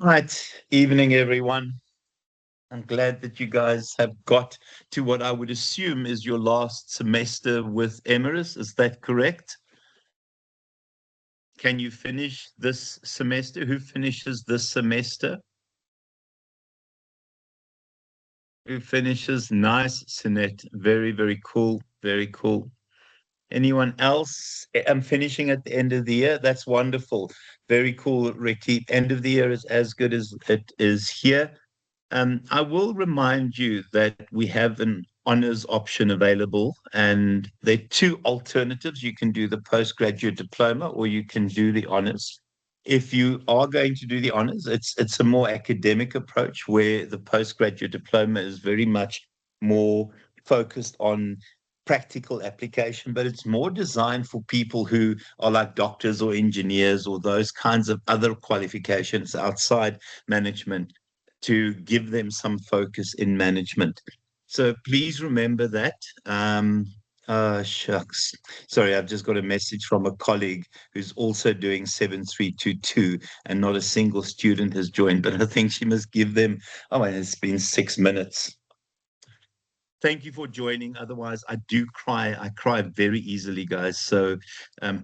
Right, evening everyone. I'm glad that you guys have got to what I would assume is your last semester with Emirates. Is that correct? Can you finish this semester? Who finishes this semester? Who finishes? Nice, Sinet. Very, very cool. Very cool. Anyone else? I'm finishing at the end of the year. That's wonderful. Very cool, Ricky. End of the year is as good as it is here. I will remind you that we have an honors option available, and there are two alternatives. You can do the postgraduate diploma or you can do the honors. If you are going to do the honors, it's a more academic approach where the postgraduate diploma is very much more focused on practical application, but it's more designed for people who are like doctors or engineers or those kinds of other qualifications outside management to give them some focus in management. So please remember that. Shucks. Sorry, I've just got a message from a colleague who's also doing 7322 and not a single student has joined, but I think she must give them, oh, and it's been 6 minutes. Thank you for joining. Otherwise, I do cry. I cry very easily, guys. So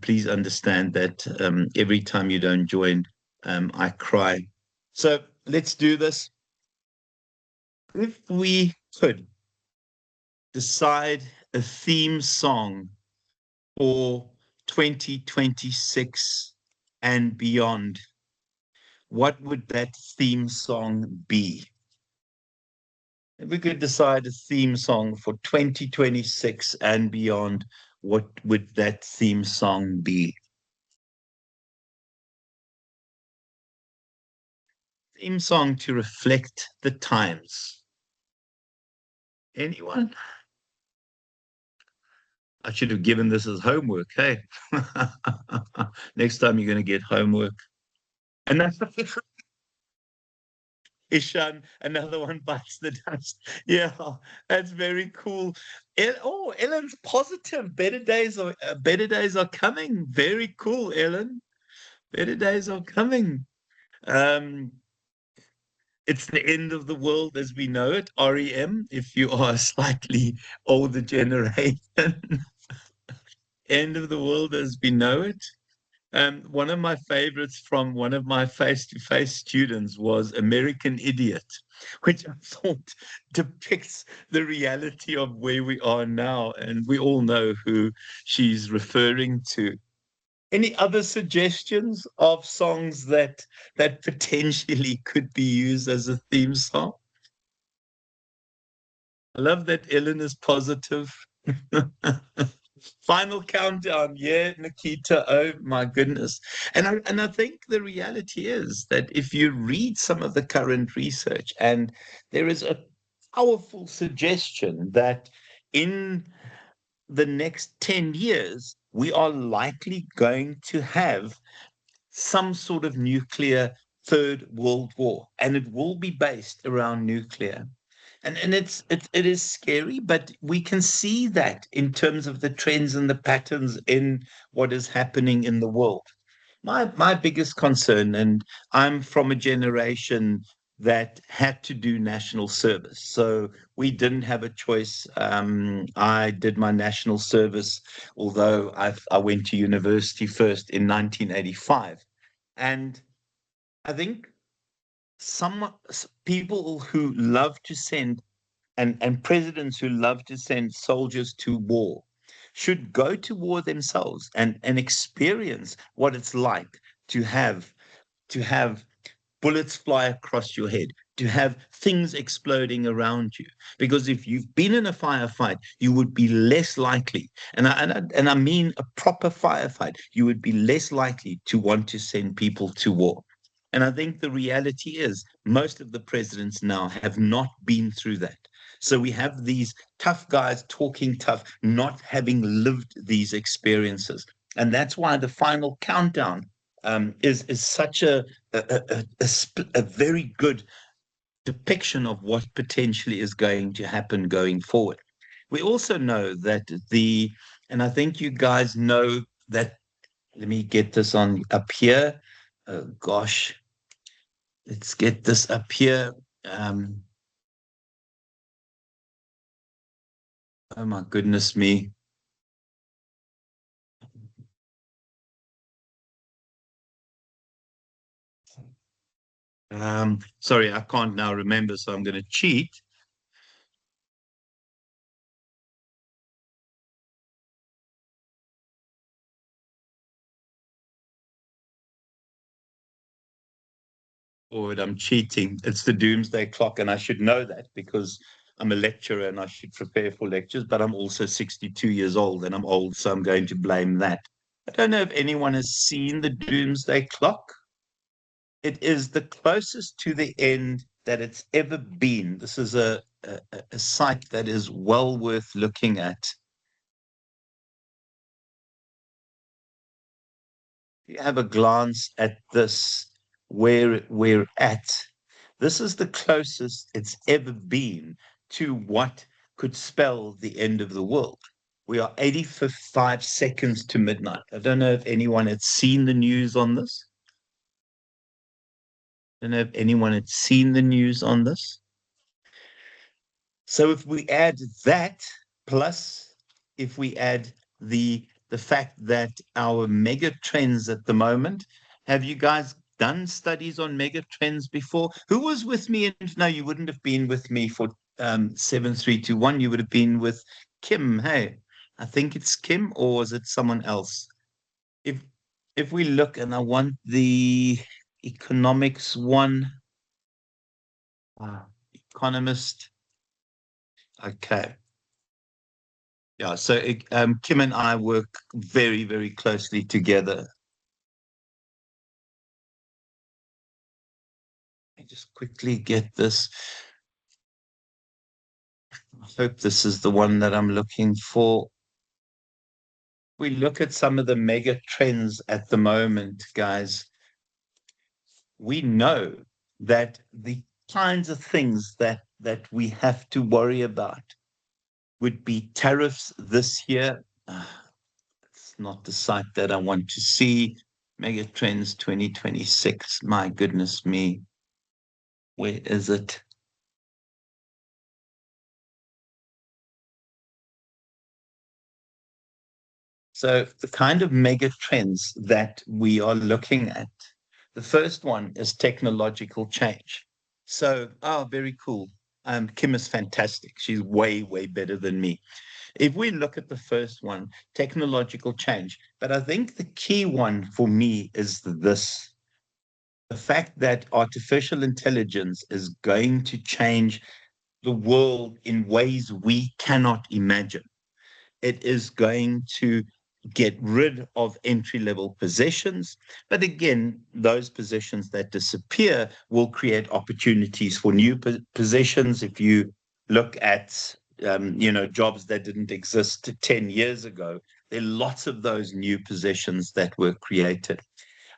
please understand that every time you don't join, I cry. So let's do this. If we could decide a theme song for 2026 and beyond, what would that theme song be? If we could decide a theme song for 2026 and beyond, what would that theme song be? Theme song to reflect the times. Anyone? I should have given this as homework. Hey, next time you're going to get homework. And that's Ishan, another one bites the dust. Yeah, that's very cool. Ellen's positive. Better days are coming. Very cool, Ellen. Better days are coming. Um, it's the end of the world as we know it. REM, if you are a slightly older generation. End of the world as we know it. One of my favorites from one of my face-to-face students was American Idiot, which I thought depicts the reality of where we are now. And we all know who she's referring to. Any other suggestions of songs that potentially could be used as a theme song? I love that Ellen is positive. Final countdown. Yeah, Nikita. Oh my goodness. And I think the reality is that if you read some of the current research, and there is a powerful suggestion that in the next 10 years, we are likely going to have some sort of nuclear third world war, and it will be based around nuclear. And it is scary, but we can see that in terms of the trends and the patterns in what is happening in the world. My biggest concern, and I'm from a generation that had to do national service, so we didn't have a choice. I did my national service, although I went to university first in 1985, and I think people who love to send and presidents who love to send soldiers to war should go to war themselves and experience what it's like to have bullets fly across your head, to have things exploding around you. Because if you've been in a firefight, you would be less likely, and I mean a proper firefight, you would be less likely to want to send people to war. And I think the reality is most of the presidents now have not been through that. So we have these tough guys talking tough, not having lived these experiences. And that's why the final countdown is such a very good depiction of what potentially is going to happen going forward. We also know that and I think you guys know that, let me get this on up here. Oh, gosh. Let's get this up here. Um, oh my goodness me. Sorry, I can't now remember, so I'm going to cheat. Forward, I'm cheating. It's the doomsday clock, and I should know that because I'm a lecturer and I should prepare for lectures, but I'm also 62 years old and I'm old, so I'm going to blame that. I don't know if anyone has seen the doomsday clock. It is the closest to the end that it's ever been. This is a site that is well worth looking at. You have a glance at this, where we're at. This is the closest it's ever been to what could spell the end of the world. We are 85 seconds to midnight. I don't know if anyone had seen the news on this. I don't know if anyone had seen the news on this. So if we add that, plus if we add the fact that our mega trends at the moment, have you guys done studies on mega trends before? Who was with me? And no, you wouldn't have been with me for 7321. You would have been with Kim. Hey, I think it's Kim, or is it someone else? If if we look, and I want the economics one, economist. Okay. Yeah, so Kim and I work very, very closely together. Let me just quickly get this. I hope this is the one that I'm looking for. We look at some of the mega trends at the moment, guys. We know that the kinds of things that we have to worry about would be tariffs this year. It's not the site that I want to see. Mega trends 2026. My goodness me. Where is it? So, the kind of mega trends that we are looking at, the first one is technological change. So, oh, very cool. Kim is fantastic. She's way, way better than me. If we look at the first one, technological change, but I think the key one for me is this, the fact that artificial intelligence is going to change the world in ways we cannot imagine. It is going to get rid of entry level positions. But again, those positions that disappear will create opportunities for new positions. If you look at jobs that didn't exist 10 years ago, there are lots of those new positions that were created.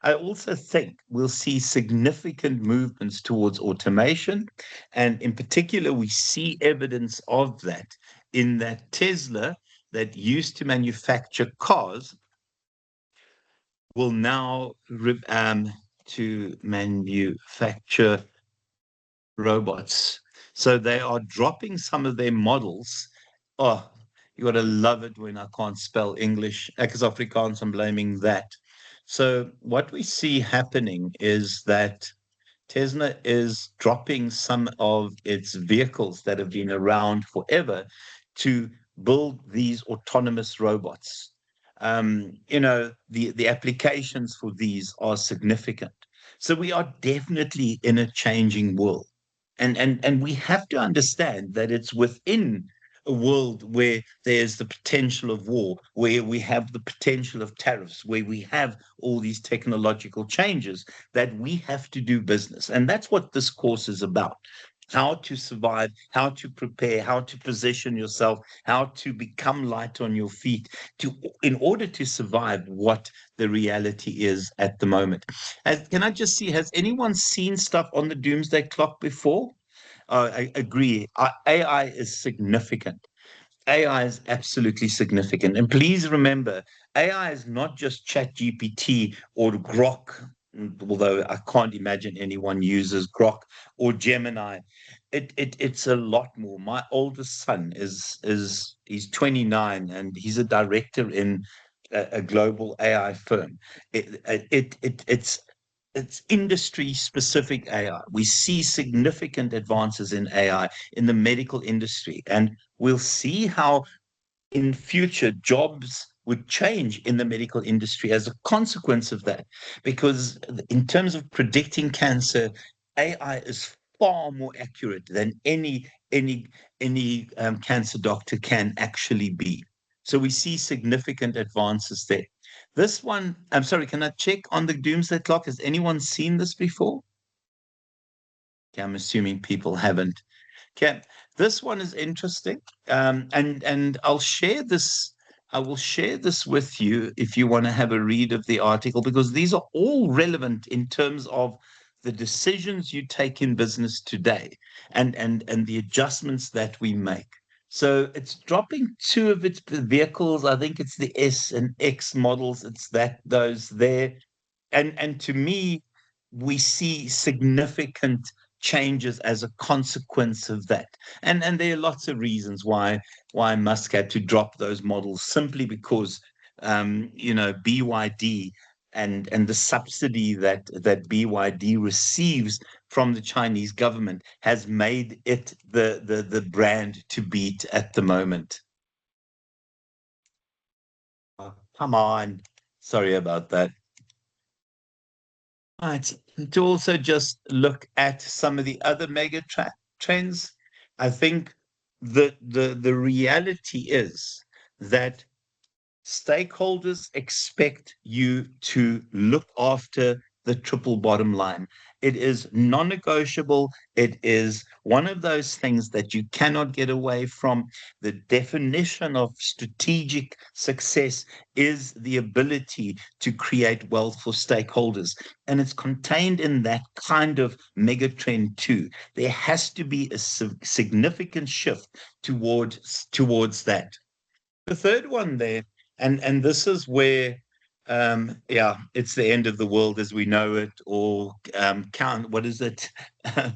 I also think we'll see significant movements towards automation. And in particular, we see evidence of that in that Tesla, that used to manufacture cars, will now to manufacture robots. So they are dropping some of their models. Oh, you got to love it when I can't spell English. Ek is Afrikaans, I'm blaming that. So what we see happening is that Tesla is dropping some of its vehicles that have been around forever to build these autonomous robots. The applications for these are significant. So we are definitely in a changing world. And we have to understand that it's within a world where there's the potential of war, where we have the potential of tariffs, where we have all these technological changes, that we have to do business. And that's what this course is about: how to survive, how to prepare, how to position yourself, how to become light on your feet to in order to survive what the reality is at the moment. Can I just see, has anyone seen stuff on the doomsday clock before? I agree. AI is significant. AI is absolutely significant. And please remember, AI is not just Chat GPT or Grok. although I can't imagine anyone uses Grok or Gemini. It's a lot more. My oldest son is he's 29 and he's a director in a global AI firm. It's industry specific AI. We see significant advances in AI in the medical industry, and we'll see how in future jobs would change in the medical industry as a consequence of that. Because in terms of predicting cancer, AI is far more accurate than any cancer doctor can actually be. So we see significant advances there. This one, I'm sorry, can I check on the doomsday clock? Has anyone seen this before? Okay, I'm assuming people haven't. Okay, this one is interesting, and I'll share this. I will share this with you if you want to have a read of the article, because these are all relevant in terms of the decisions you take in business today, and the adjustments that we make. So it's dropping two of its vehicles. I think it's the S and X models. It's that those there, and to me, we see significant changes as a consequence of that. And there are lots of reasons why Musk had to drop those models, simply because BYD and the subsidy that BYD receives from the Chinese government has made it the brand to beat at the moment. Oh, come on. Sorry about that. Right. To also just look at some of the other trends, I think the reality is that stakeholders expect you to look after the triple bottom line. It is non negotiable. It is one of those things that you cannot get away from. The definition of strategic success is the ability to create wealth for stakeholders. And it's contained in that kind of megatrend too. There has to be a significant shift towards that. The third one there, and this is where yeah, it's the end of the world as we know it, or count, what is it?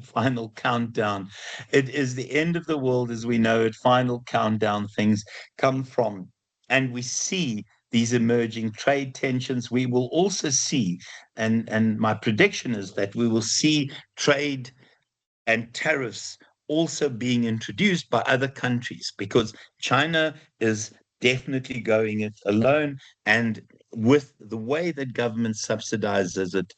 Final countdown. It is the end of the world as we know it, final countdown. Things come from, and we see these emerging trade tensions. We will also see, and my prediction is that we will see trade and tariffs also being introduced by other countries, because China is definitely going it alone. And with the way that government subsidizes it,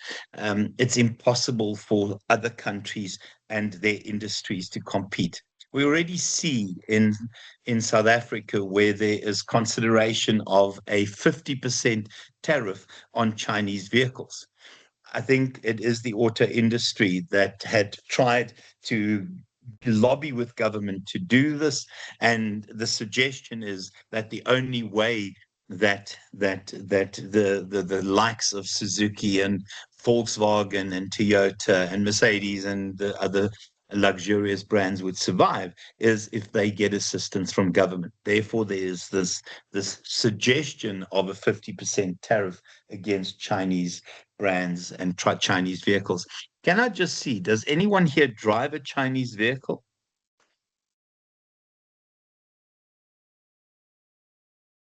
it's impossible for other countries and their industries to compete. We already see in South Africa where there is consideration of a 50% tariff on Chinese vehicles. I think it is the auto industry that had tried to lobby with government to do this, and the suggestion is that the only way that the likes of Suzuki and Volkswagen and Toyota and Mercedes and the other luxurious brands would survive is if they get assistance from government. Therefore, there is this suggestion of a 50% tariff against Chinese brands and Chinese vehicles. Can I just see, does anyone here drive a Chinese vehicle?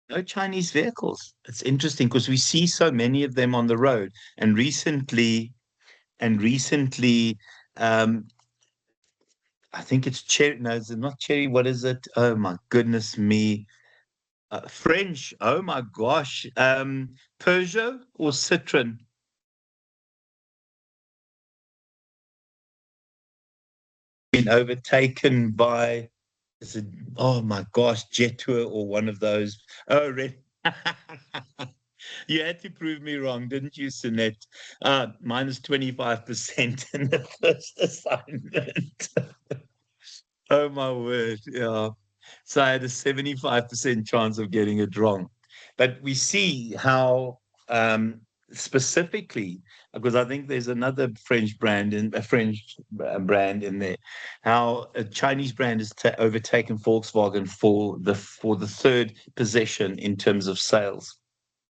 No Chinese vehicles. It's interesting because we see so many of them on the road. And recently, um, I think it's cherry. No, it's not cherry. What is it? Oh my goodness me. French. Oh my gosh. Peugeot or Citroen been overtaken by, is it, oh my gosh, Jet Tour or one of those. Oh, you had to prove me wrong, didn't you, Sunette? Minus 25% in the first assignment. Oh my word. Yeah. So I had a 75% chance of getting it wrong. But we see how specifically, because I think there's another French brand in a French brand in there, how a Chinese brand has overtaken Volkswagen for the third position in terms of sales.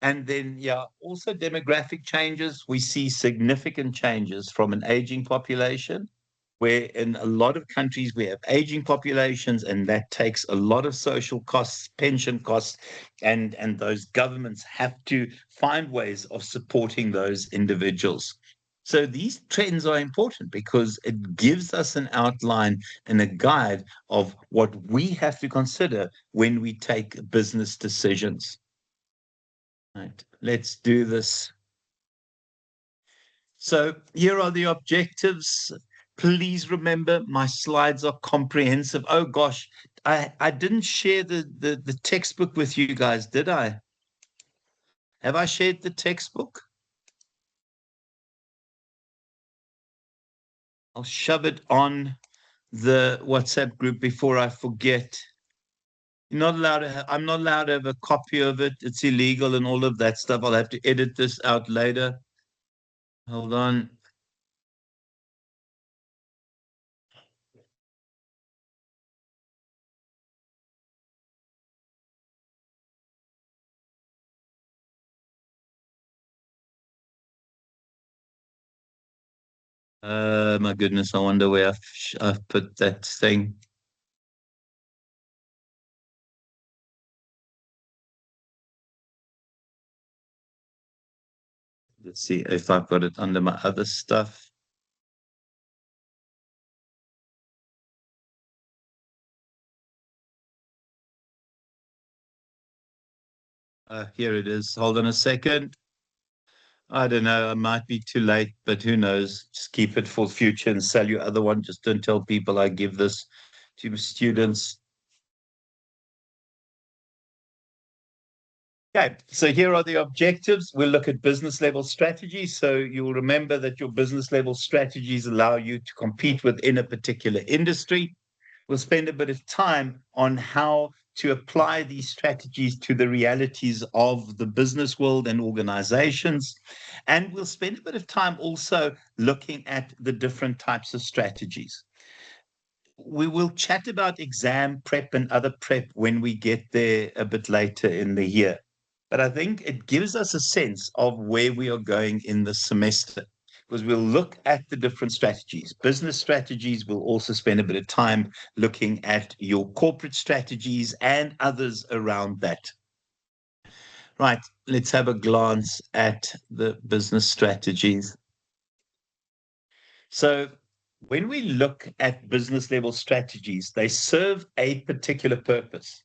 And then, yeah, also demographic changes. We see significant changes from an aging population, where in a lot of countries we have aging populations, and that takes a lot of social costs, pension costs, and those governments have to find ways of supporting those individuals. So these trends are important because it gives us an outline and a guide of what we have to consider when we take business decisions. Right, let's do this. So here are the objectives. Please remember my slides are comprehensive. Oh gosh, I didn't share the textbook with you guys, did I? Have I shared the textbook? I'll shove it on the WhatsApp group before I forget. You're not allowed to I'm not allowed to have a copy of it. It's illegal and all of that stuff. I'll have to edit this out later. Hold on. My goodness, I wonder where I've put that thing. Let's see if I've got it under my other stuff. Here it is. Hold on a second. I don't know. I might be too late, but who knows? Just keep it for future and sell your other one. Just don't tell people I give this to students. Okay, so here are the objectives. We'll look at business level strategies. So you'll remember that your business level strategies allow you to compete within a particular industry. We'll spend a bit of time on how to apply these strategies to the realities of the business world and organizations. And we'll spend a bit of time also looking at the different types of strategies. We will chat about exam prep and other prep when we get there a bit later in the year. But I think it gives us a sense of where we are going in the semester, because we'll look at the different strategies. Business strategies, we'll also spend a bit of time looking at your corporate strategies and others around that. Right, let's have a glance at the business strategies. So when we look at business level strategies, they serve a particular purpose.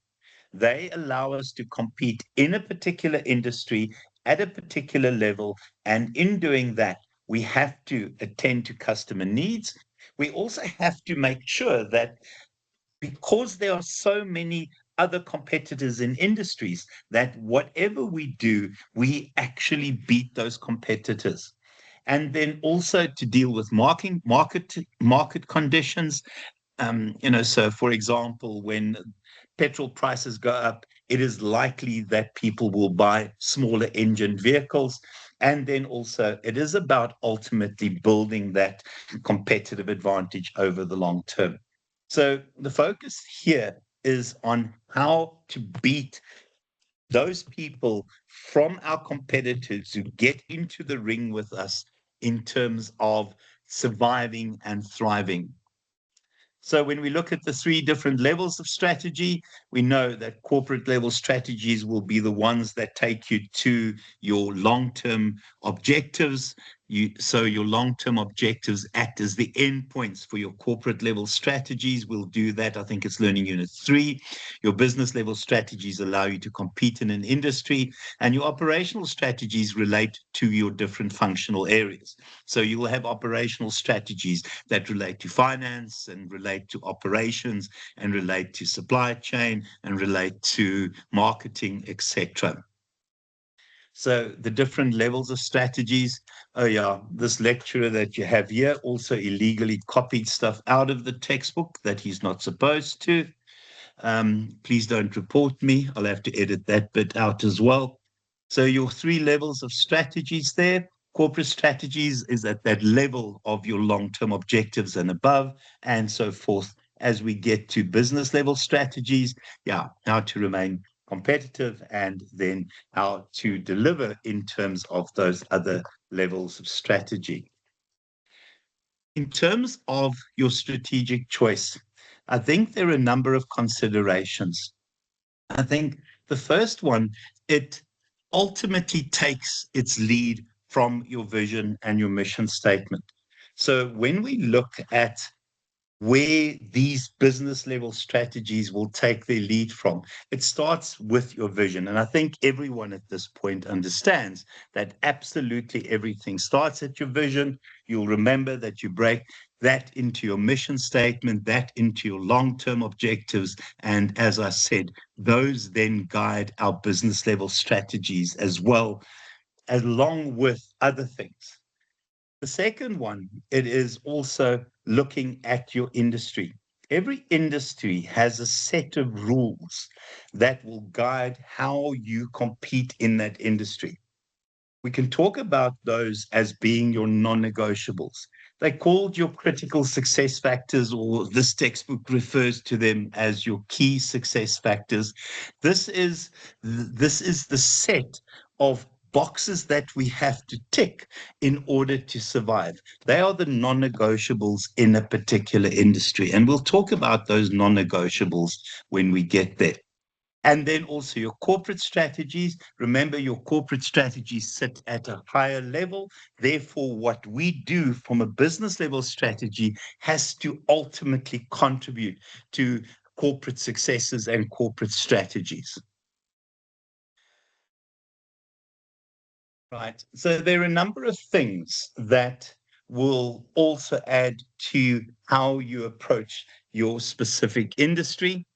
They allow us to compete in a particular industry at a particular level. And in doing that, we have to attend to customer needs. We also have to make sure that because there are so many other competitors in industries, that whatever we do, we actually beat those competitors. And then also to deal with market conditions. So for example, when petrol prices go up, it is likely that people will buy smaller engine vehicles. And then also, it is about ultimately building that competitive advantage over the long term. So the focus here is on how to beat those people from our competitors who get into the ring with us in terms of surviving and thriving. So when we look at the three different levels of strategy, we know that corporate level strategies will be the ones that take you to your long-term objectives. So your long-term objectives act as the endpoints for your corporate level strategies. We'll do that. I think it's Learning Unit 3. Your business level strategies allow you to compete in an industry, and your operational strategies relate to your different functional areas. So you will have operational strategies that relate to finance and relate to operations and relate to supply chain and relate to marketing, etc. So the different levels of strategies. Oh yeah, this lecturer that you have here also illegally copied stuff out of the textbook that he's not supposed to. Please don't report me. I'll have to edit that bit out as well. So your three levels of strategies there. Corporate strategies is at that level of your long-term objectives and above, and so forth. As we get to business level strategies, yeah, how to remain competitive, and then how to deliver in terms of those other levels of strategy. In terms of your strategic choice, I think there are a number of considerations. I think the first one, it ultimately takes its lead from your vision and your mission statement. So when we look at where these business level strategies will take their lead from, it starts with your vision. And I think everyone at this point understands that absolutely everything starts at your vision. You'll remember that you break that into your mission statement, that into your long-term objectives. And as I said, those then guide our business level strategies as well, along with other things. The second one, it is also looking at your industry. Every industry has a set of rules that will guide how you compete in that industry. We can talk about those as being your non-negotiables. They're called your critical success factors, or this textbook refers to them as your key success factors. This is the set of boxes that we have to tick in order to survive. They are the non-negotiables in a particular industry, and we'll talk about those non-negotiables when we get there. And then also your corporate strategies. Remember, your corporate strategies sit at a higher level. Therefore, what we do from a business level strategy has to ultimately contribute to corporate successes and corporate strategies. Right. So there are a number of things that will also add to how you approach your specific industry.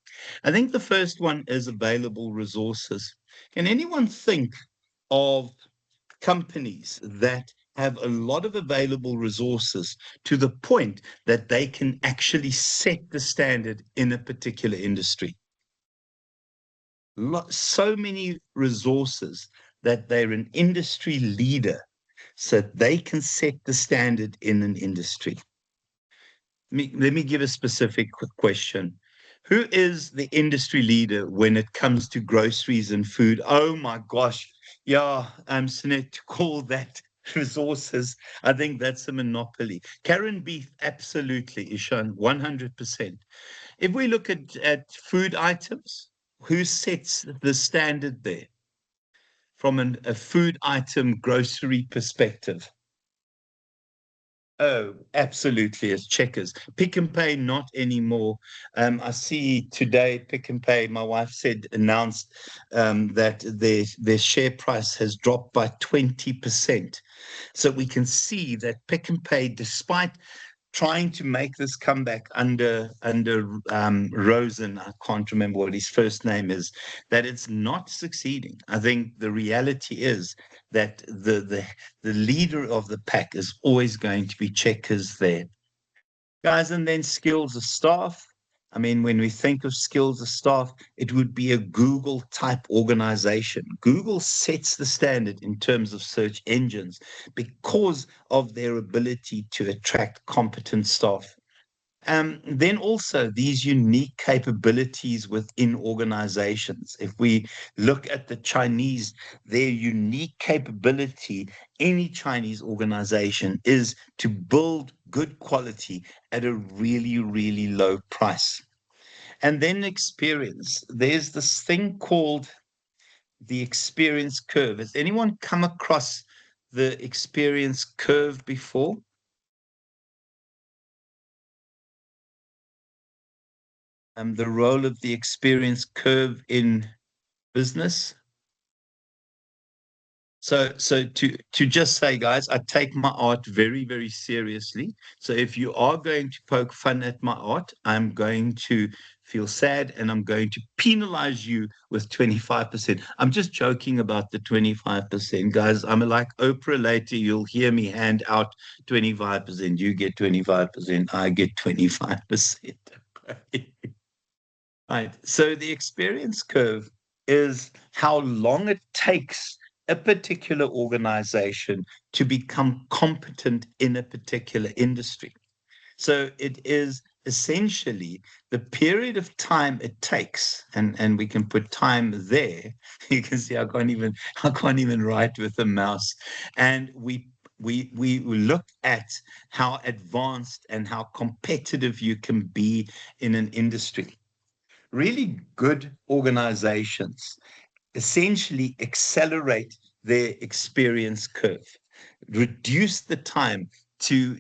I think the first one is available resources. Can anyone think of companies that have a lot of available resources to the point that they can actually set the standard in a particular industry? So many resources that they're an industry leader, so they can set the standard in an industry. Let me give a specific question. Who is the industry leader when it comes to groceries and food? Oh my gosh. Yeah, Sinet, to call that resources, I think that's a monopoly. Karen Beef, absolutely, Ishan, 100%. If we look at food items, who sets the standard there from a food item grocery perspective? Oh, absolutely, it's Checkers. Pick and Pay, not anymore. I see today Pick and Pay, my wife said, announced that their share price has dropped by 20%. So we can see that Pick and Pay, despite trying to make this comeback under Rosen, I can't remember what his first name is, that it's not succeeding. I think the reality is that the leader of the pack is always going to be Checkers there. Guys, and then skills of staff. I mean, when we think of skills of staff, it would be a Google type organization. Google sets the standard in terms of search engines because of their ability to attract competent staff. Then also these unique capabilities within organizations. If we look at the Chinese, their unique capability, any Chinese organization, is to build good quality at a really, really low price. And then experience. There's this thing called the experience curve. Has anyone come across the experience curve before? The role of the experience curve in business. So to just say, guys, I take my art very, very seriously. So if you are going to poke fun at my art, I'm going to feel sad and I'm going to penalize you with 25%. I'm just joking about the 25%, guys. I'm like Oprah later. You'll hear me hand out 25%. You get 25%. I get 25%. Right. So the experience curve is how long it takes a particular organization to become competent in a particular industry. So it is essentially the period of time it takes, and we can put time there. You can see I can't even write with a mouse. And we look at how advanced and how competitive you can be in an industry. Really good organizations essentially accelerate their experience curve, reduce the time to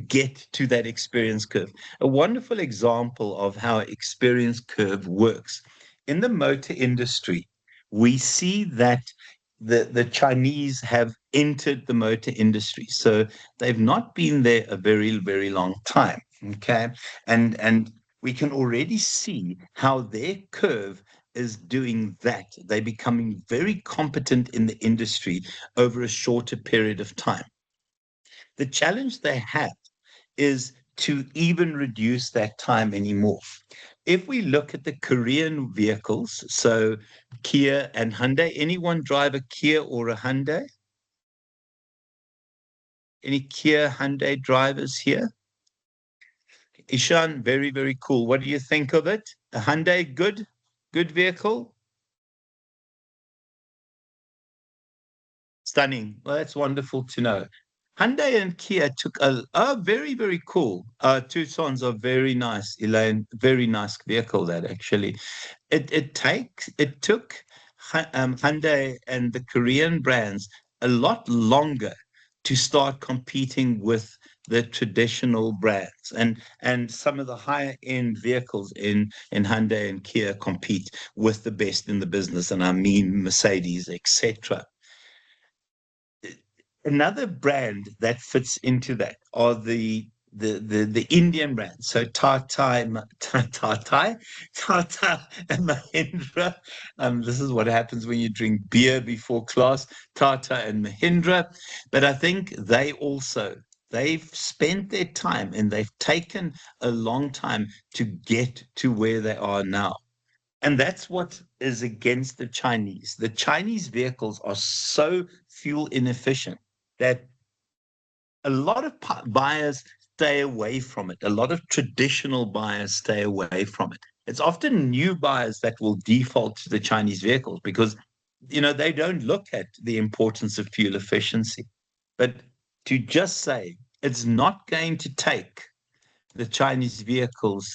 get to that experience curve. A wonderful example of how experience curve works in the motor industry, we see that the Chinese have entered the motor industry, so they've not been there a very very long time. Okay, and we can already see how their curve is doing that. They're becoming very competent in the industry over a shorter period of time. The challenge they have is to even reduce that time anymore. If we look at the Korean vehicles, so Kia and Hyundai, anyone drive a Kia or a Hyundai? Any Kia, Hyundai drivers here? Ishan, very, very cool. What do you think of it? A Hyundai, good vehicle? Stunning. Well, that's wonderful to know. Hyundai and Kia took a very, very cool. Tucson's a very nice, Elaine, very nice vehicle that actually. It took Hyundai and the Korean brands a lot longer to start competing with the traditional brands, and some of the higher end vehicles in Hyundai and Kia compete with the best in the business, and I mean Mercedes, etc. Another brand that fits into that are the Indian brands. So Tata and Mahindra. This is what happens when you drink beer before class. Tata and Mahindra, but I think they've spent their time and they've taken a long time to get to where they are now. And that's what is against the Chinese. The Chinese vehicles are so fuel inefficient that a lot of buyers stay away from it. A lot of traditional buyers stay away from it. It's often new buyers that will default to the Chinese vehicles because, they don't look at the importance of fuel efficiency. But to just say it's not going to take the Chinese vehicles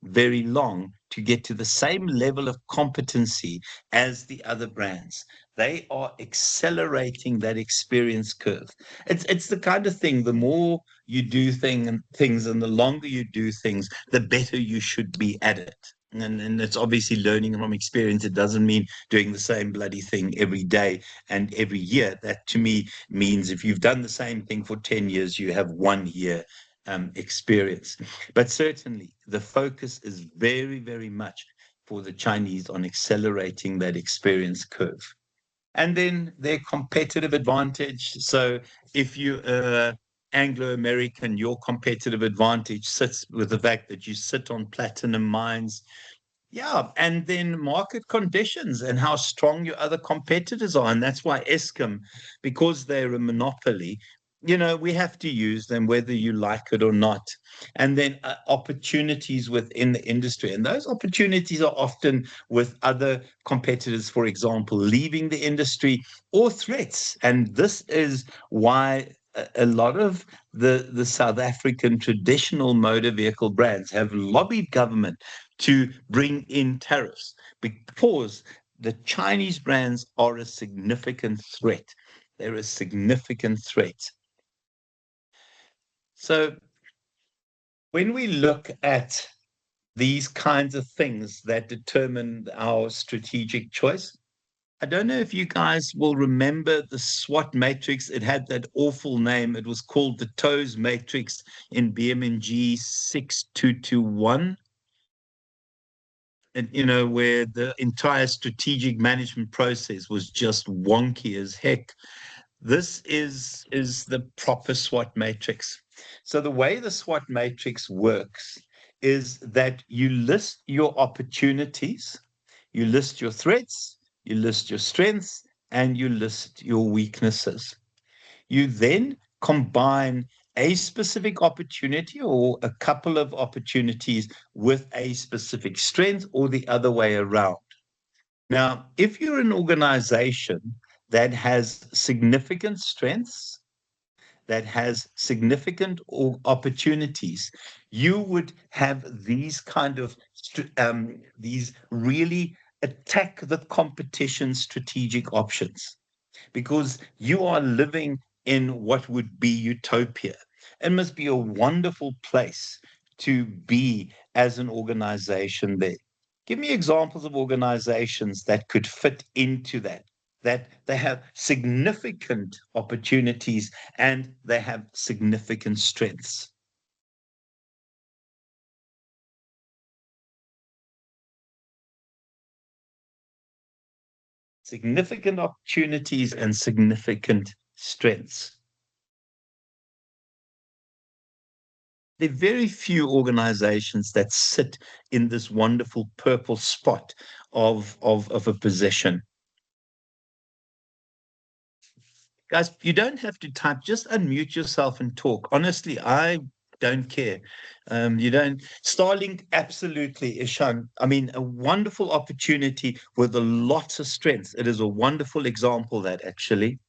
very long to get to the same level of competency as the other brands. They are accelerating that experience curve. It's the kind of thing, the more you do things and the longer you do things, the better you should be at it. And it's obviously learning from experience. It doesn't mean doing the same bloody thing every day and every year. That to me means if you've done the same thing for 10 years, you have 1 year experience. But certainly the focus is very, very much for the Chinese on accelerating that experience curve. And then their competitive advantage. So if you're Anglo-American, your competitive advantage sits with the fact that you sit on platinum mines. Yeah, and then market conditions and how strong your other competitors are. And that's why Eskom, because they're a monopoly, we have to use them whether you like it or not. And then opportunities within the industry. And those opportunities are often with other competitors, for example, leaving the industry or threats. And this is why a lot of the South African traditional motor vehicle brands have lobbied government to bring in tariffs because the Chinese brands are a significant threat. They're a significant threat. So when we look at these kinds of things that determine our strategic choice, I don't know if you guys will remember the SWOT matrix. It had that awful name. It was called the TOES matrix in BMNG 6221. And where the entire strategic management process was just wonky as heck. This is the proper SWOT matrix. So the way the SWOT matrix works is that you list your opportunities, you list your threats, you list your strengths, and you list your weaknesses. You then combine a specific opportunity or a couple of opportunities with a specific strength, or the other way around. Now, if you're an organization that has significant strengths, that has significant opportunities, you would have these kind of these really attack the competition strategic options, because you are living in what would be utopia. It must be a wonderful place to be as an organization there. Give me examples of organizations that could fit into that, that they have significant opportunities and they have significant strengths. Significant opportunities and significant strengths. There are very few organizations that sit in this wonderful purple spot of a position. Guys, you don't have to type, just unmute yourself and talk. Honestly, I don't care. You don't. Starlink, absolutely, Ishan. I mean, a wonderful opportunity with a lot of strength. It is a wonderful example, that actually.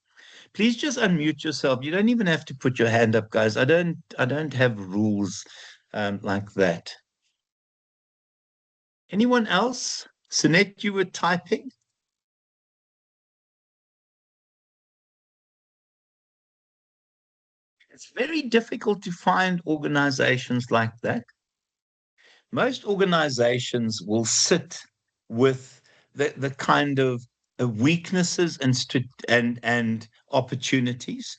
Please just unmute yourself. You don't even have to put your hand up, guys. I don't have rules like that. Anyone else? Sinette, you were typing? It's very difficult to find organizations like that. Most organizations will sit with the kind of weaknesses and opportunities.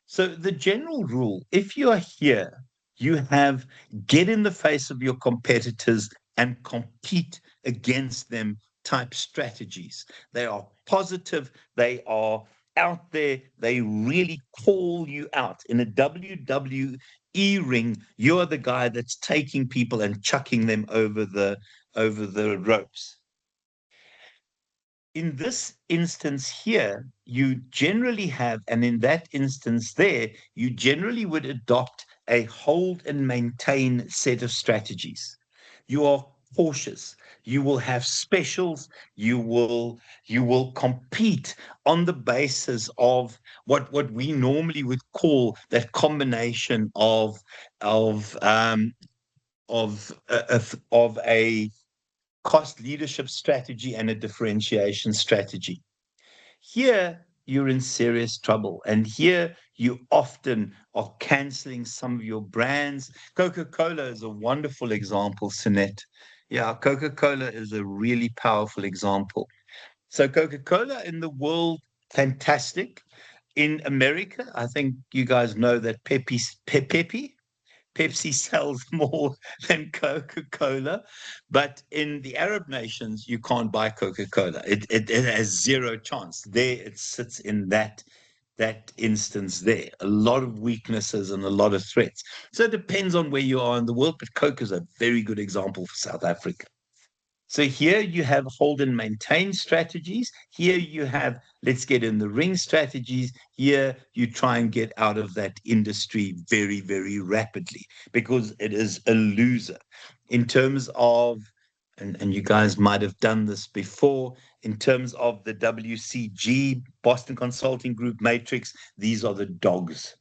So the general rule, if you are here, you have get in the face of your competitors and compete against them type strategies. They are positive, they are out there, they really call you out. In a WWE ring, you're the guy that's taking people and chucking them over the ropes. In this instance here, you generally have, and in that instance there, you generally would adopt a hold and maintain set of strategies. You are cautious. You will have specials. You will compete on the basis of what we normally would call that combination of a cost leadership strategy and a differentiation strategy. Here, you're in serious trouble. And here, you often are canceling some of your brands. Coca-Cola is a wonderful example, Sinette. Yeah, Coca-Cola is a really powerful example. So, Coca-Cola in the world, fantastic. In America, I think you guys know that Pepsi sells more than Coca-Cola, but in the Arab nations, you can't buy Coca-Cola. It has zero chance. There, it sits in that instance there. A lot of weaknesses and a lot of threats. So it depends on where you are in the world, but Coke is a very good example for South Africa. So here you have hold and maintain strategies. Here you have let's get in the ring strategies. Here you try and get out of that industry very, very rapidly, because it is a loser in terms of, and you guys might have done this before, in terms of the WCG, Boston Consulting Group matrix, these are the dogs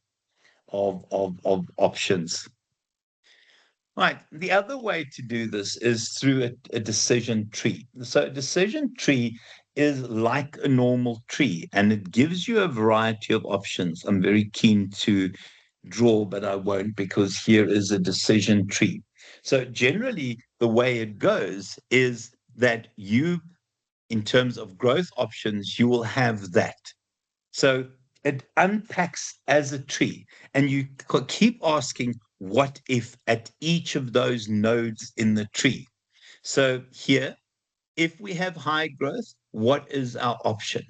of options. Right. The other way to do this is through a decision tree. So a decision tree is like a normal tree, and it gives you a variety of options. I'm very keen to draw, but I won't, because here is a decision tree. So generally, the way it goes is that you, in terms of growth options, you will have that. So it unpacks as a tree, and you keep asking, what if at each of those nodes in the tree? So here, if we have high growth, what is our option?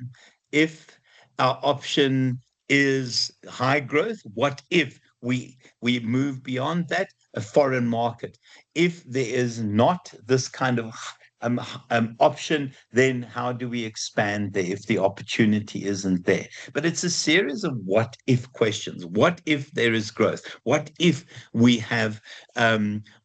If our option is high growth, what if we move beyond that, a foreign market? If there is not this kind of option, then how do we expand there if the opportunity isn't there? But it's a series of what if questions. What if there is growth? What if we have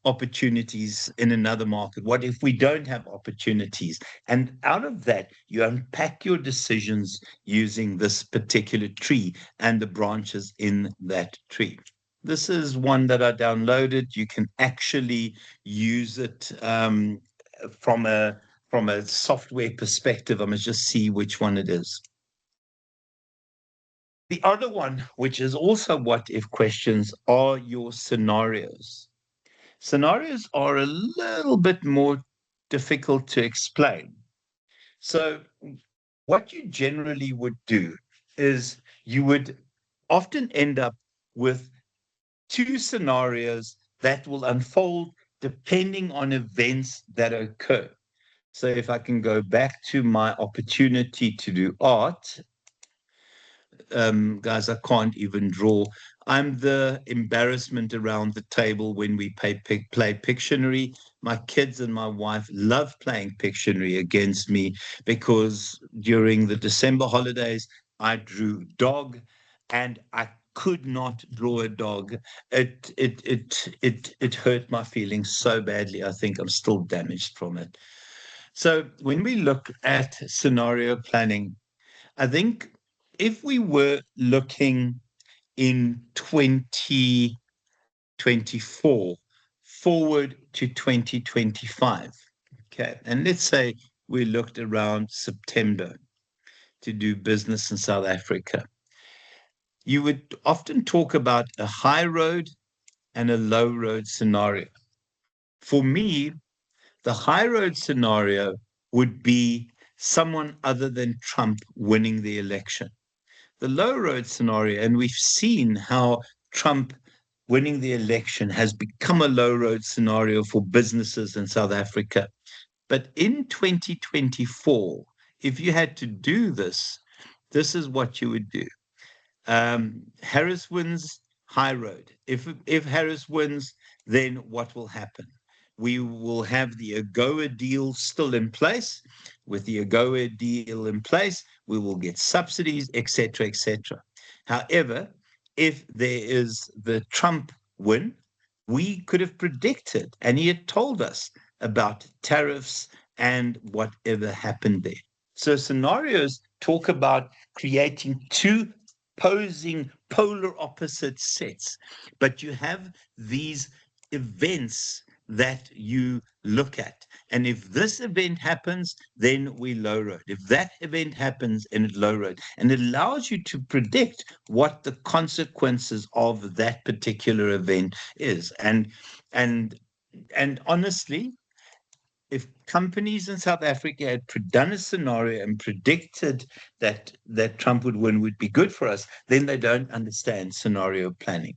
opportunities in another market? What if we don't have opportunities? And out of that, you unpack your decisions using this particular tree and the branches in that tree. This is one that I downloaded. You can actually use it from a software perspective. I must just see which one it is. The other one, which is also what if questions, are your scenarios. Scenarios are a little bit more difficult to explain. So what you generally would do is you would often end up with two scenarios that will unfold depending on events that occur. So if I can go back to my opportunity to do art, guys, I can't even draw. I'm the embarrassment around the table when we play Pictionary. My kids and my wife love playing Pictionary against me because during the December holidays, I drew dog and I could not draw a dog. It hurt my feelings so badly. I think I'm still damaged from it. So when we look at scenario planning, I think if we were looking in 2024 forward to 2025, okay, and let's say we looked around September to do business in South Africa, you would often talk about a high road and a low road scenario. For me, the high road scenario would be someone other than Trump winning the election. The low road scenario, and we've seen how Trump winning the election has become a low road scenario for businesses in South Africa. But in 2024, if you had to do this, this is what you would do. Harris wins, high road. If Harris wins, then what will happen? We will have the AGOA deal still in place. With the AGOA deal in place, we will get subsidies, etc., etc. However, if there is the Trump win, we could have predicted, and he had told us about tariffs and whatever happened there. So scenarios talk about creating two opposing polar opposite sets, but you have these events that you look at. And if this event happens, then we low road. If that event happens, and it low road. And it allows you to predict what the consequences of that particular event is. And honestly, if companies in South Africa had done a scenario and predicted that Trump would win would be good for us, then they don't understand scenario planning.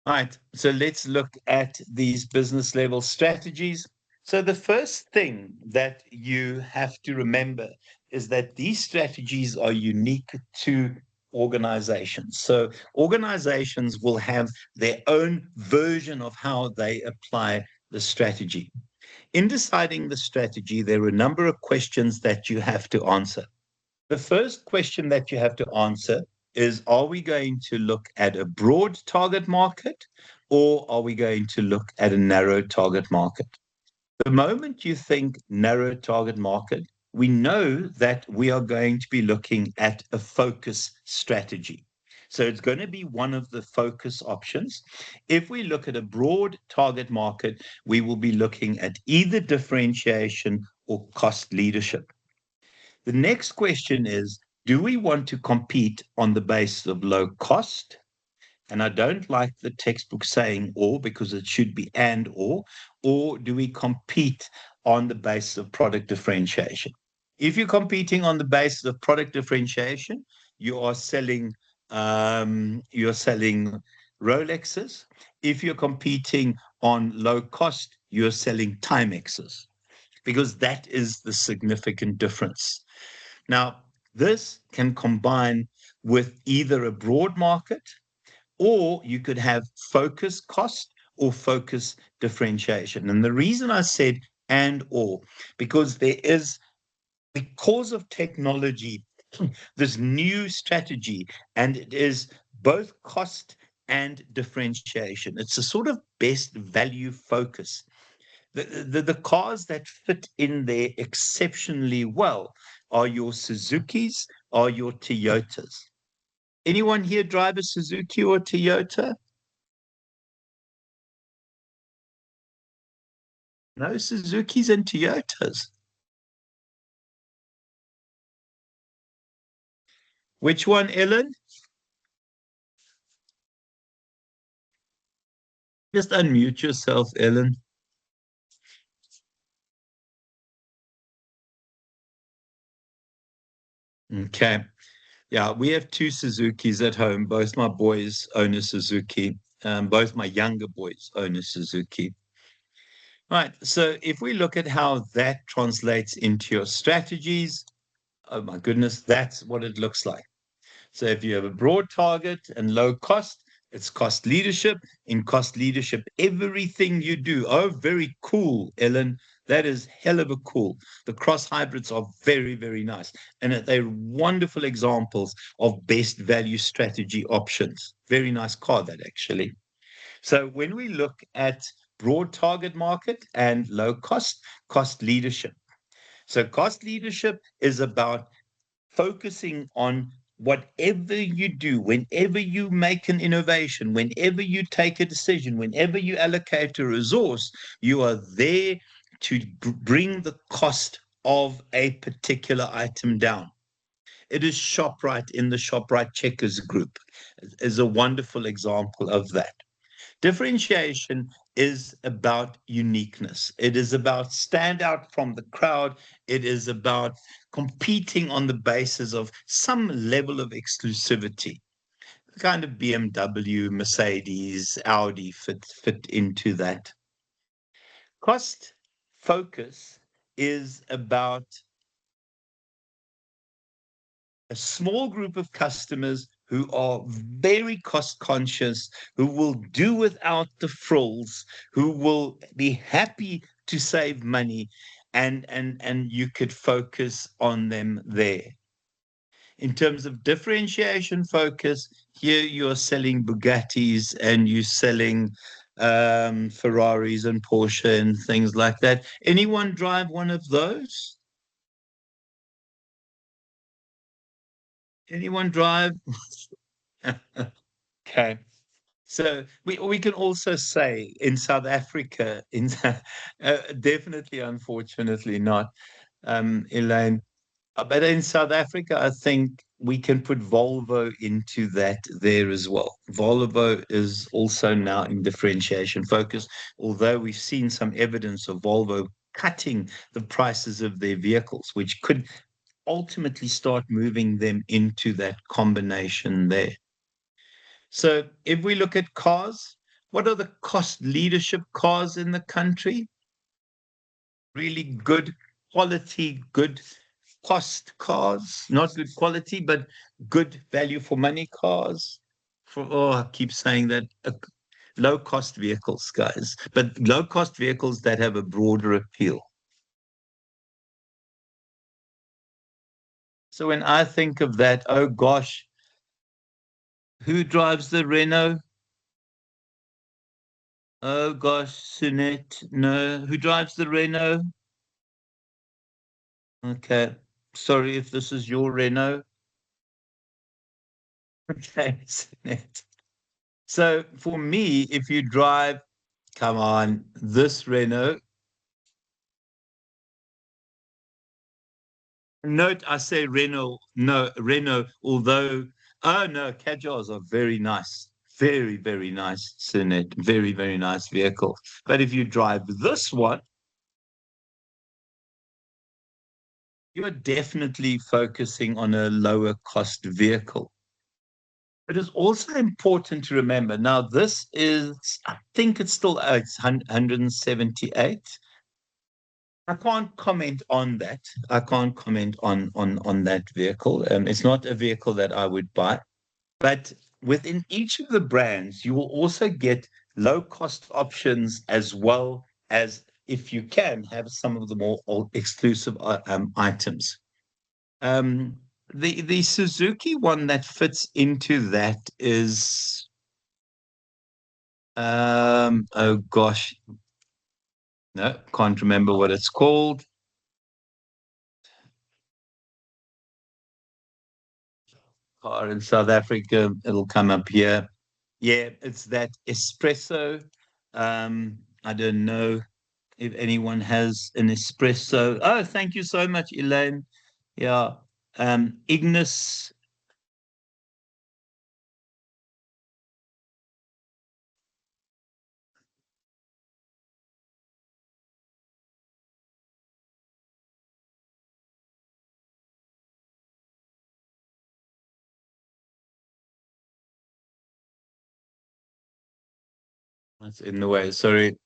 All right, so let's look at these business level strategies. So the first thing that you have to remember is that these strategies are unique to organizations. So organizations will have their own version of how they apply the strategy. In deciding the strategy, there are a number of questions that you have to answer. The first question that you have to answer is, are we going to look at a broad target market, or are we going to look at a narrow target market? The moment you think narrow target market, we know that we are going to be looking at a focus strategy. So it's going to be one of the focus options. If we look at a broad target market, we will be looking at either differentiation or cost leadership. The next question is, do we want to compete on the basis of low cost? And I don't like the textbook saying or, because it should be and or do we compete on the basis of product differentiation? If you're competing on the basis of product differentiation, you are selling Rolexes. If you're competing on low cost, you're selling Timexes, because that is the significant difference. Now, this can combine with either a broad market, or you could have focus cost or focus differentiation. And the reason I said and or, because there is, because of technology, this new strategy, and it is both cost and differentiation. It's a sort of best value focus. The cars that fit in there exceptionally well are your Suzukis, are your Toyotas. Anyone here drive a Suzuki or Toyota? No Suzukis and Toyotas. Which one, Ellen? Just unmute yourself, Ellen. Okay. Yeah, we have two Suzukis at home. Both my boys own a Suzuki. Both my younger boys own a Suzuki. Right. So if we look at how that translates into your strategies, oh my goodness, that's what it looks like. So if you have a broad target and low cost, it's cost leadership. In cost leadership, everything you do. Oh, very cool, Ellen. That is hell of a cool. The cross hybrids are very, very nice. And they're wonderful examples of best value strategy options. Very nice car, that actually. So when we look at broad target market and low cost, cost leadership. So cost leadership is about focusing on whatever you do, whenever you make an innovation, whenever you take a decision, whenever you allocate a resource, you are there to bring the cost of a particular item down. It is ShopRite in the ShopRite Checkers group is a wonderful example of that. Differentiation is about uniqueness. It is about stand out from the crowd. It is about competing on the basis of some level of exclusivity. Kind of BMW, Mercedes, Audi fit into that. Cost focus is about a small group of customers who are very cost conscious, who will do without the frills, who will be happy to save money, and you could focus on them there. In terms of differentiation focus, here you're selling Bugattis and you're selling Ferraris and Porsche and things like that. Anyone drive one of those? Anyone drive? Okay. So we can also say in South Africa, definitely, unfortunately not, Elaine, but in South Africa, I think we can put Volvo into that there as well. Volvo is also now in differentiation focus, although we've seen some evidence of Volvo cutting the prices of their vehicles, which could ultimately start moving them into that combination there. So if we look at cars, what are the cost leadership cars in the country? Really good quality, good cost cars, not good quality, but good value for money cars. I keep saying that low cost vehicles, guys, but low cost vehicles that have a broader appeal. So when I think of that, oh gosh, who drives the Renault? Oh gosh, Sunette. No, who drives the Renault? Okay. Sorry if this is your Renault. Okay, Sunette. So for me, if you drive, come on, this Renault. Note, I say Renault, no, Renault, although, oh no, Kajars are very nice. Very, very nice, Sunette. Very, very nice vehicle. But if you drive this one, you're definitely focusing on a lower cost vehicle. It is also important to remember now, this is, I think it's still it's 178. I can't comment on that. I can't comment on that vehicle. It's not a vehicle that I would buy. But within each of the brands, you will also get low cost options as well as if you can, have some of the more exclusive items. Um, the Suzuki one that fits into that is oh gosh, no, can't remember what it's called. Car in South Africa, it'll come up here. Yeah, it's that espresso. I don't know if anyone has an espresso. Oh, thank you so much, Elaine. Yeah. Ignis. That's in the way. Sorry.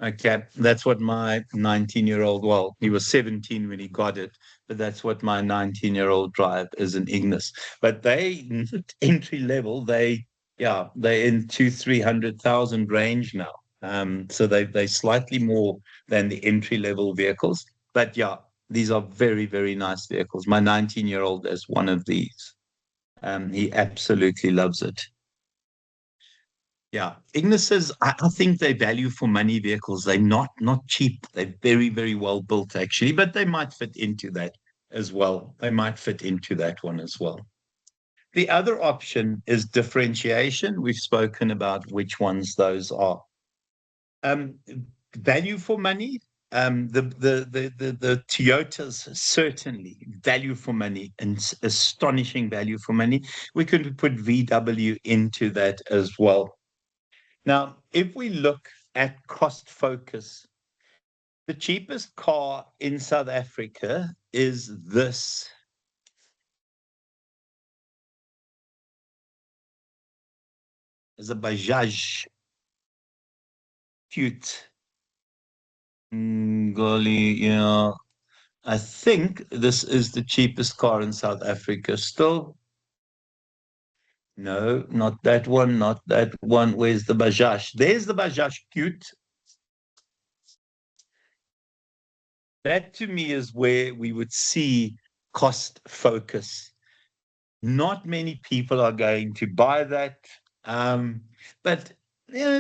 Okay, that's what my 19-year-old, well, he was 17 when he got it, but that's what my 19-year-old drive is, an Ignis. But they entry level, yeah, they're in 300,000 range now. So they slightly more than the entry level vehicles. But yeah, these are very, very nice vehicles. My 19-year-old is one of these. He absolutely loves it. Yeah, Ignises, I think they value for money vehicles. They're not cheap. They're very, very well built, actually, but they might fit into that as well. They might fit into that one as well. The other option is differentiation. We've spoken about which ones those are. Um, Value for money. The Toyotas, certainly value for money, and astonishing value for money. We could put VW into that as well. Now, if we look at cost focus, the cheapest car in South Africa is this. Is a Bajaj. Cute. Golly, yeah. I think this is the cheapest car in South Africa still. No, not that one, not that one. Where's the Bajaj? There's the Bajaj Cute. That to me is where we would see cost focus. Not many people are going to buy that. But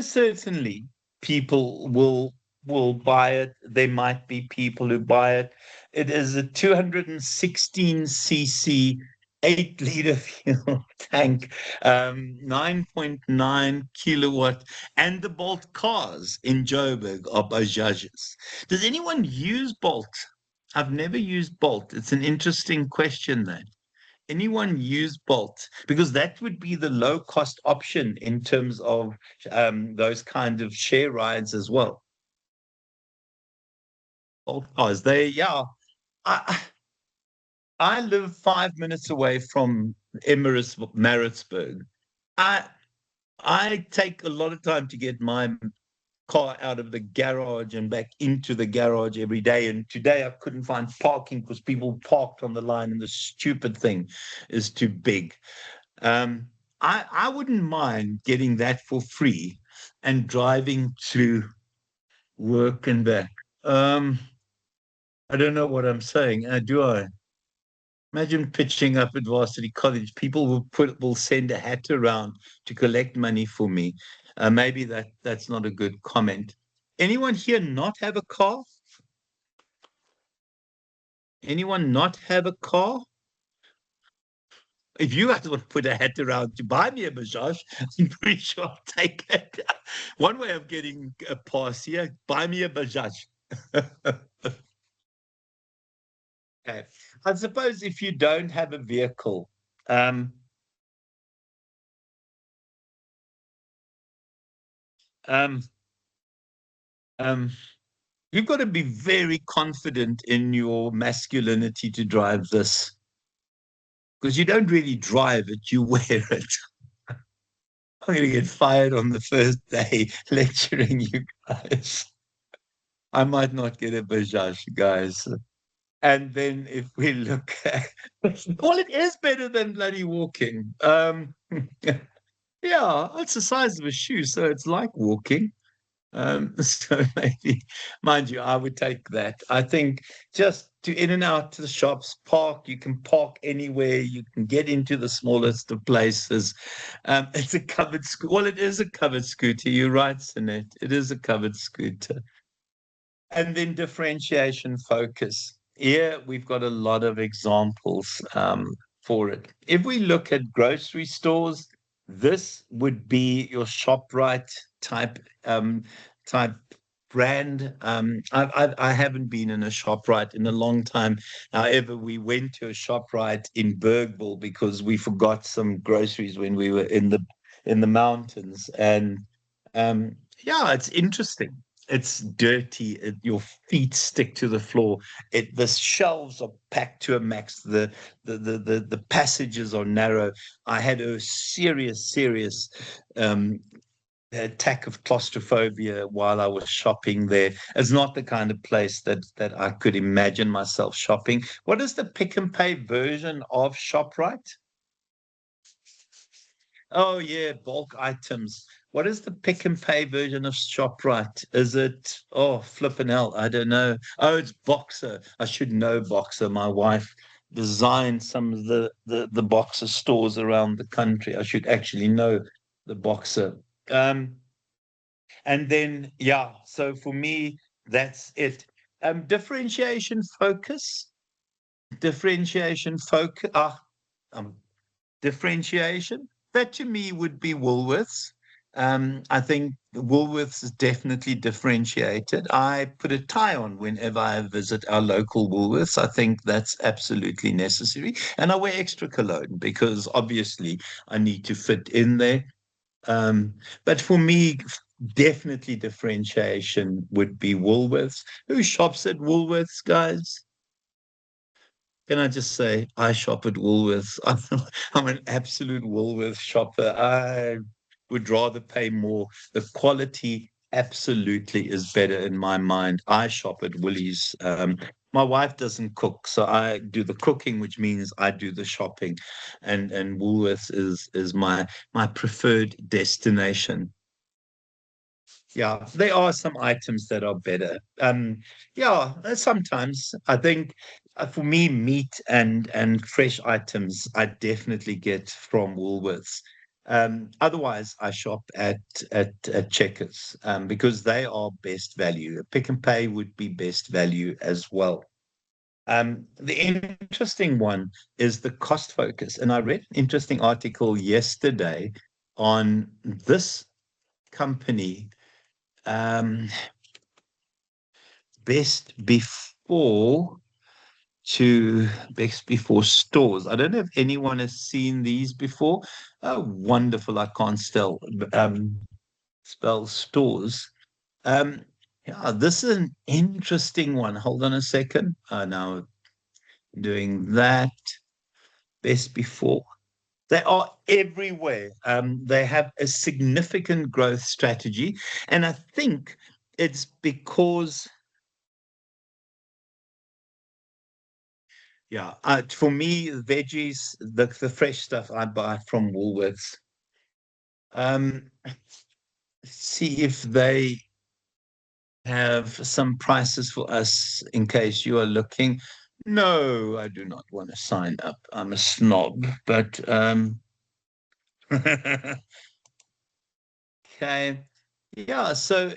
certainly people will buy it. There might be people who buy it. It is a 216 cc 8 liter fuel tank, 9.9 kilowatt, and the Bolt cars in Joburg are Bajajes. Does anyone use Bolt? I've never used Bolt. It's an interesting question, that anyone use Bolt? Because that would be the low cost option in terms of those kind of share rides as well. Bolt cars, yeah. I, I live 5 minutes away from Emirates Maritzburg. I I take a lot of time to get my car out of the garage and back into the garage every day. And today I couldn't find parking because people parked on the line, and the stupid thing is too big. Um, I wouldn't mind getting that for free and driving to work and back. I don't know what I'm saying. Do I? Imagine pitching up at Varsity College. People will send a hat around to collect money for me. Maybe that's not a good comment. Anyone here not have a car? Anyone not have a car? If you guys want to put a hat around to buy me a Bajaj, I'm pretty sure I'll take it. One way of getting a pass here, buy me a Bajaj. Okay. I suppose if you don't have a vehicle, um, um, um, you've got to be very confident in your masculinity to drive this, because you don't really drive it, you wear it. I'm going to get fired on the first day lecturing you guys. I might not get a Bajaj, guys. And then if we look at, well, it is better than bloody walking. Yeah, it's the size of a shoe, so it's like walking. So maybe, mind you, I would take that. I think just to in and out to the shops, park, you can park anywhere, you can get into the smallest of places. It's a covered scooter. Well, it is a covered scooter. You're right, Sinet. It is a covered scooter. And then differentiation focus. Here we've got a lot of examples for it. If we look at grocery stores, this would be your ShopRite type type brand. I haven't been in a ShopRite in a long time. However, we went to a ShopRite in Bergville because we forgot some groceries when we were in the mountains, and yeah, it's interesting. It's dirty. Your feet stick to the floor. The shelves are packed to a max. The passages are narrow. I had a serious um, attack of claustrophobia while I was shopping there. It's not the kind of place that I could imagine myself shopping. What is the Pick and Pay version of ShopRite? Oh yeah, bulk items. What is the Pick and Pay version of ShopRite? Is it, oh, flipping hell, I don't know. Oh, it's Boxer. I should know Boxer. My wife designed some of the Boxer stores around the country. I should actually know the Boxer. Um, and then yeah, so for me, that's it. Differentiation focus. Differentiation focus. Um, differentiation. That to me would be Woolworths. I think Woolworths is definitely differentiated. I put a tie on whenever I visit our local Woolworths. I think that's absolutely necessary. And I wear extra cologne because obviously I need to fit in there. But for me, definitely differentiation would be Woolworths. Who shops at Woolworths, guys? Can I just say, I shop at Woolworths. I'm an absolute Woolworths shopper. I would rather pay more. The quality absolutely is better in my mind. I shop at Woolies. My wife doesn't cook, so I do the cooking, which means I do the shopping, and Woolworths is my preferred destination. Yeah, there are some items that are better. Yeah, sometimes I think for me, meat and fresh items, I definitely get from Woolworths. Otherwise, I shop at Checkers because they are best value. Pick and Pay would be best value as well. The interesting one is the cost focus, and I read an interesting article yesterday on this company best before best before stores. I don't know if anyone has seen these before. Oh, wonderful. I can't spell stores. Um, yeah, this is an interesting one. Hold on a second. Now doing that. Best before. They are everywhere. They have a significant growth strategy. And I think it's because yeah, for me, veggies, the fresh stuff I buy from Woolworths. Um, see if they have some prices for us in case you are looking. No, I do not want to sign up. I'm a snob, but okay. Yeah, so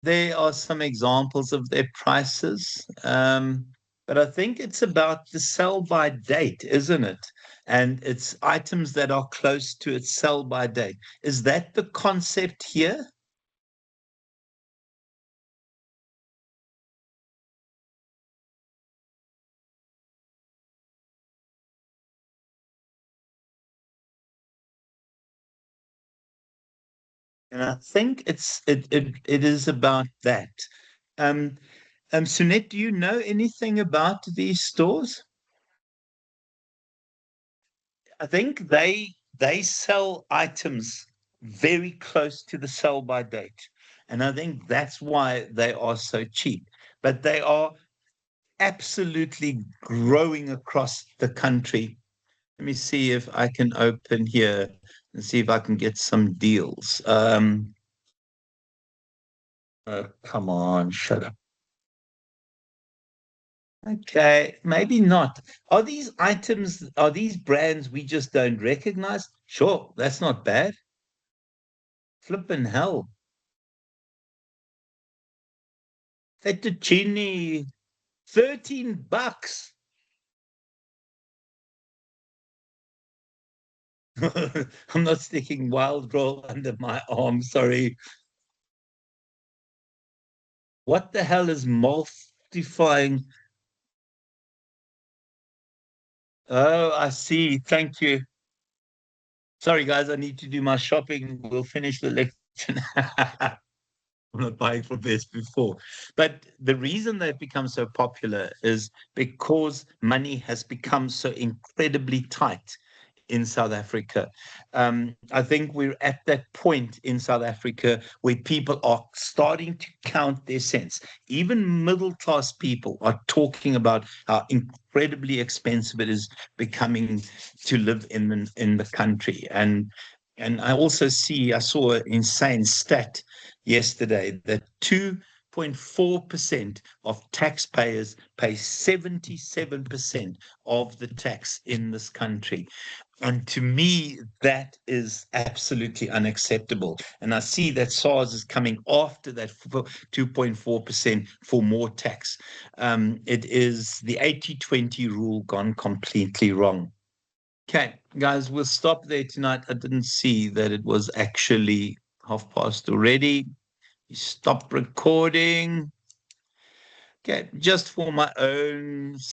there are some examples of their prices. But I think it's about the sell by date, isn't it? And it's items that are close to its sell by date. Is that the concept here? And I think it is about that. Um, Sunette, do you know anything about these stores? I think they sell items very close to the sell by date. And I think that's why they are so cheap. But they are absolutely growing across the country. Let me see if I can open here and see if I can get some deals. Come on, shut up. Okay, maybe not. Are these items, are these brands we just don't recognize? Sure, that's not bad. Flippin' hell. Fettuccine, $13. I'm not sticking wild roll under my arm, sorry. What the hell is multiplying? Oh, I see. Thank you. Sorry, guys, I need to do my shopping. We'll finish the lecture. I'm not buying from Best before. But the reason they've become so popular is because money has become so incredibly tight in South Africa. I think we're at that point in South Africa where people are starting to count their cents. Even middle class people are talking about how incredibly expensive it is becoming to live in the country. And I saw an insane stat yesterday that 2.4% of taxpayers pay 77% of the tax in this country. And to me, that is absolutely unacceptable. And I see that SARS is coming after that 2.4% for more tax. It is the 80-20 rule gone completely wrong. Okay, guys, we'll stop there tonight. I didn't see that it was actually 1:30 already. Stop recording. Okay, just for my own